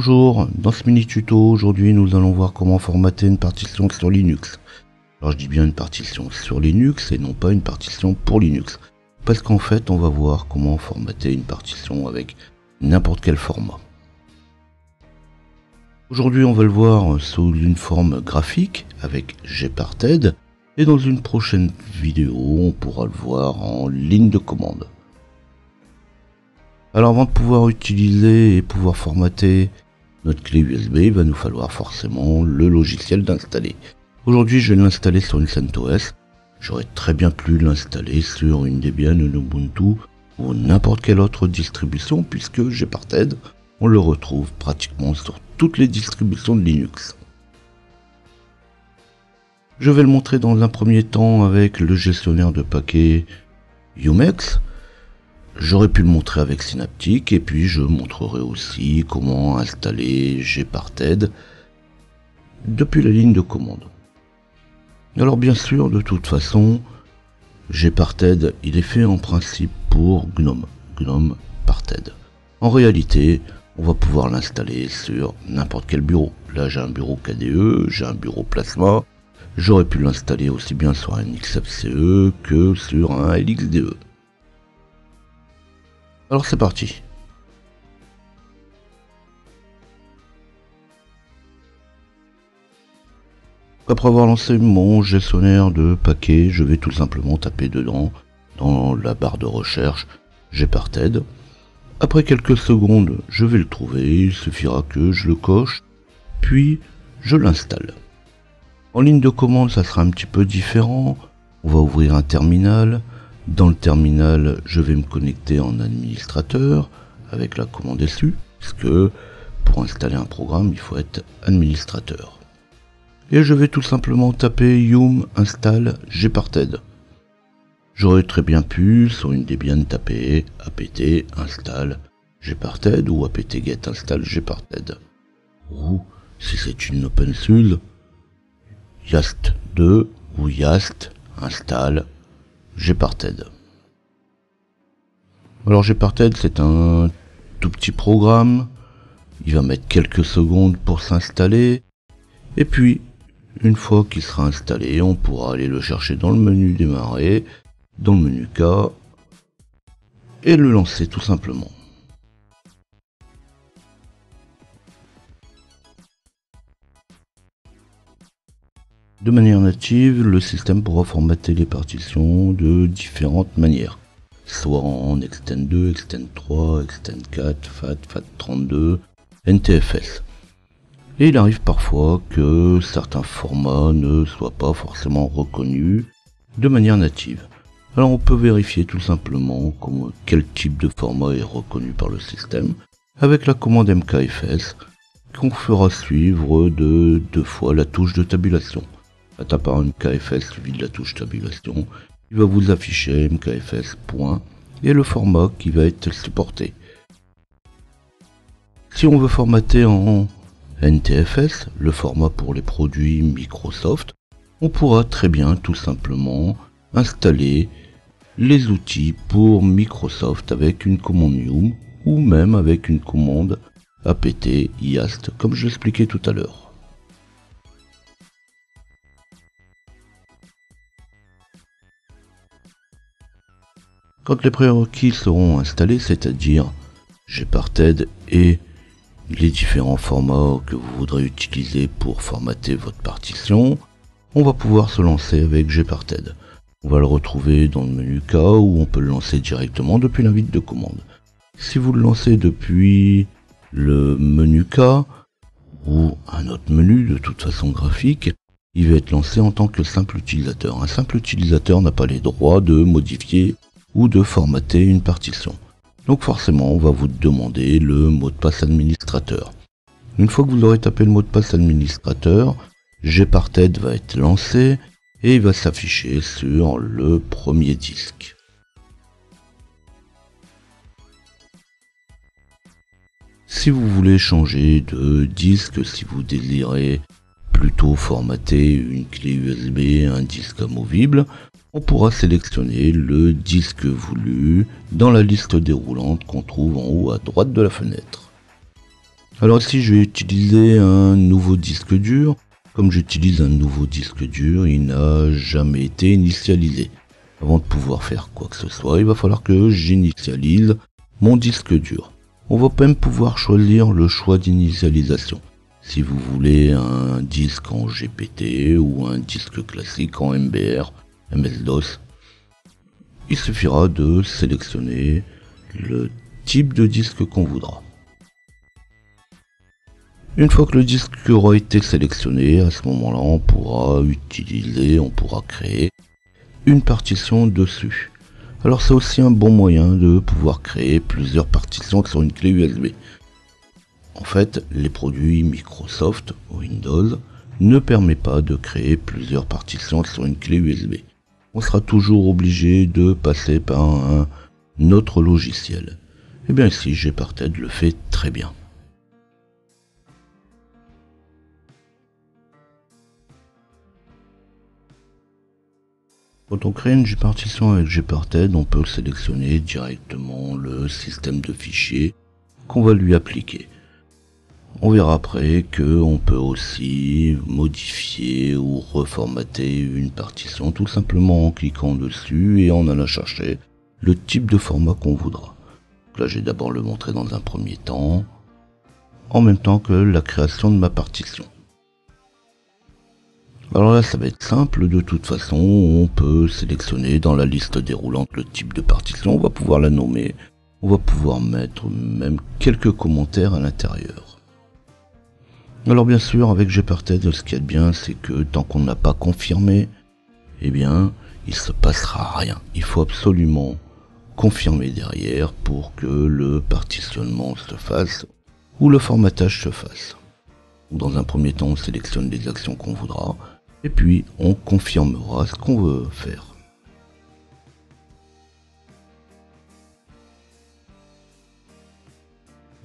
Bonjour, dans ce mini tuto, aujourd'hui nous allons voir comment formater une partition sur Linux. Alors je dis bien une partition sur Linux et non pas une partition pour Linux. Parce qu'en fait on va voir comment formater une partition avec n'importe quel format. Aujourd'hui on va le voir sous une forme graphique avec Gparted et dans une prochaine vidéo on pourra le voir en ligne de commande. Alors avant de pouvoir utiliser et pouvoir formater notre clé USB, il va nous falloir forcément le logiciel d'installer. Aujourd'hui je vais l'installer sur une CentOS. J'aurais très bien pu l'installer sur une Debian, une Ubuntu ou n'importe quelle autre distribution puisque Gparted, on le retrouve pratiquement sur toutes les distributions de Linux. Je vais le montrer dans un premier temps avec le gestionnaire de paquets Umex. J'aurais pu le montrer avec Synaptic et puis je montrerai aussi comment installer Gparted depuis la ligne de commande. Alors bien sûr, de toute façon, Gparted il est fait en principe pour GNOME Parted. En réalité, on va pouvoir l'installer sur n'importe quel bureau. Là j'ai un bureau KDE, j'ai un bureau Plasma. J'aurais pu l'installer aussi bien sur un XFCE que sur un LXDE. Alors c'est parti. Après avoir lancé mon gestionnaire de paquets, je vais tout simplement taper dedans, dans la barre de recherche, Gparted. Après quelques secondes, je vais le trouver, il suffira que je le coche, puis je l'installe. En ligne de commande, ça sera un petit peu différent. On va ouvrir un terminal. Dans le terminal, je vais me connecter en administrateur avec la commande SU, puisque pour installer un programme, il faut être administrateur. Et je vais tout simplement taper yum install Gparted. J'aurais très bien pu, sur une Debian, taper apt install Gparted ou apt get install Gparted. Ou, si c'est une OpenSUSE, yast2 ou yast install Gparted. Alors Gparted c'est un tout petit programme, il va mettre quelques secondes pour s'installer, et puis une fois qu'il sera installé, on pourra aller le chercher dans le menu démarrer, dans le menu K, et le lancer tout simplement. De manière native, le système pourra formater les partitions de différentes manières, soit en Extend 2, Extend 3, Extend 4, FAT, FAT32, NTFS. Et il arrive parfois que certains formats ne soient pas forcément reconnus de manière native. Alors on peut vérifier tout simplement quel type de format est reconnu par le système avec la commande mkfs qu'on fera suivre de 2 fois la touche de tabulation. À taper mkfs suivi de la touche tabulation, il va vous afficher mkfs point et le format qui va être supporté. Si on veut formater en NTFS, le format pour les produits Microsoft, on pourra très bien tout simplement installer les outils pour Microsoft avec une commande yum ou même avec une commande apt yast comme je l'expliquais tout à l'heure. Quand les prérequis seront installés, c'est-à-dire Gparted et les différents formats que vous voudrez utiliser pour formater votre partition, on va pouvoir se lancer avec Gparted. On va le retrouver dans le menu K où on peut le lancer directement depuis l'invite de commande. Si vous le lancez depuis le menu K ou un autre menu de toute façon graphique, il va être lancé en tant que simple utilisateur. Un simple utilisateur n'a pas les droits de modifier ou de formater une partition. Donc forcément, on va vous demander le mot de passe administrateur. Une fois que vous aurez tapé le mot de passe administrateur, Gparted va être lancé et il va s'afficher sur le premier disque. Si vous voulez changer de disque, si vous désirez plutôt formater une clé USB, un disque amovible, on pourra sélectionner le disque voulu dans la liste déroulante qu'on trouve en haut à droite de la fenêtre. Alors ici je vais utiliser un nouveau disque dur. Comme j'utilise un nouveau disque dur, il n'a jamais été initialisé. Avant de pouvoir faire quoi que ce soit, il va falloir que j'initialise mon disque dur. On va même pouvoir choisir le choix d'initialisation. Si vous voulez un disque en GPT ou un disque classique en MBR, MS-DOS, il suffira de sélectionner le type de disque qu'on voudra. Une fois que le disque aura été sélectionné, à ce moment-là, on pourra créer une partition dessus. Alors c'est aussi un bon moyen de pouvoir créer plusieurs partitions sur une clé USB. En fait, les produits Microsoft Windows ne permettent pas de créer plusieurs partitions sur une clé USB. On sera toujours obligé de passer par un autre logiciel. Et bien ici, Gparted le fait très bien. Quand on crée une partition avec Gparted, on peut sélectionner directement le système de fichiers qu'on va lui appliquer. On verra après qu'on peut aussi modifier ou reformater une partition tout simplement en cliquant dessus et en allant chercher le type de format qu'on voudra. Donc là, je vais d'abord le montrer dans un premier temps, en même temps que la création de ma partition. Alors là, ça va être simple, de toute façon, on peut sélectionner dans la liste déroulante le type de partition, on va pouvoir la nommer, on va pouvoir mettre même quelques commentaires à l'intérieur. Alors bien sûr, avec Gparted, ce qu'il y a de bien, c'est que tant qu'on n'a pas confirmé, eh bien, il se passera rien. Il faut absolument confirmer derrière pour que le partitionnement se fasse ou le formatage se fasse. Dans un premier temps, on sélectionne les actions qu'on voudra. Et puis, on confirmera ce qu'on veut faire.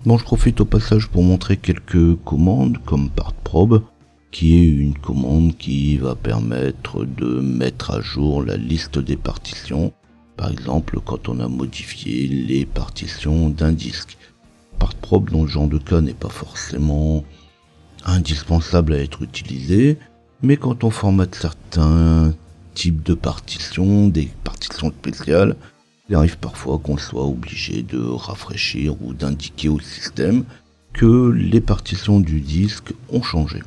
Bon, je profite au passage pour montrer quelques commandes comme partprobe, qui est une commande qui va permettre de mettre à jour la liste des partitions. Par exemple, quand on a modifié les partitions d'un disque. Partprobe, dans ce genre de cas, n'est pas forcément indispensable à être utilisé. Mais quand on formate certains types de partitions, des partitions spéciales, il arrive parfois qu'on soit obligé de rafraîchir ou d'indiquer au système que les partitions du disque ont changé.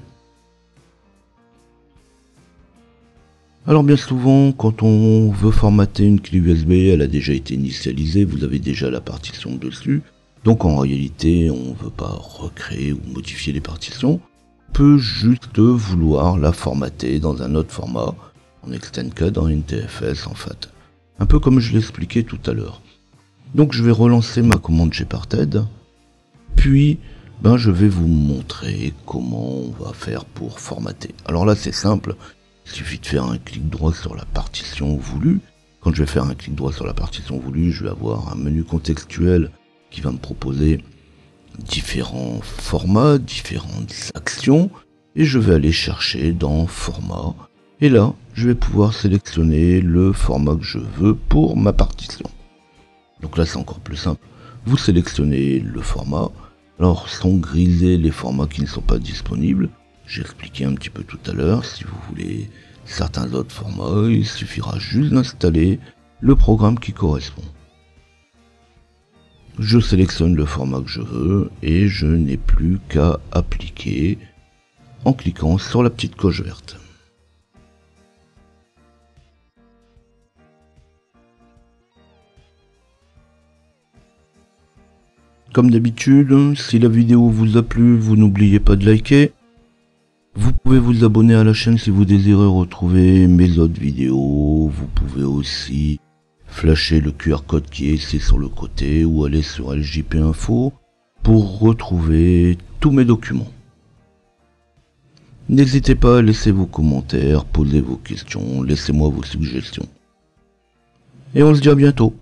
Alors bien souvent, quand on veut formater une clé USB, elle a déjà été initialisée, vous avez déjà la partition dessus. Donc en réalité, on ne veut pas recréer ou modifier les partitions. Peut juste vouloir la formater dans un autre format, en XtendCAD, en NTFS en fait. Un peu comme je l'expliquais tout à l'heure. Donc je vais relancer ma commande Gparted, puis je vais vous montrer comment on va faire pour formater. Alors là c'est simple, il suffit de faire un clic droit sur la partition voulue. Quand je vais faire un clic droit sur la partition voulue, je vais avoir un menu contextuel qui va me proposer différents formats, différentes actions, et je vais aller chercher dans format, et là je vais pouvoir sélectionner le format que je veux pour ma partition. Donc là c'est encore plus simple, vous sélectionnez le format. Alors sont grisés les formats qui ne sont pas disponibles, j'ai expliqué un petit peu tout à l'heure. Si vous voulez certains autres formats, il suffira juste d'installer le programme qui correspond. Je sélectionne le format que je veux et je n'ai plus qu'à appliquer en cliquant sur la petite coche verte. Comme d'habitude, si la vidéo vous a plu, vous n'oubliez pas de liker. Vous pouvez vous abonner à la chaîne si vous désirez retrouver mes autres vidéos. Vous pouvez aussi flasher le QR code qui est ici sur le côté ou aller sur LJP Info pour retrouver tous mes documents. N'hésitez pas à laisser vos commentaires, poser vos questions, laissez-moi vos suggestions. Et on se dit à bientôt.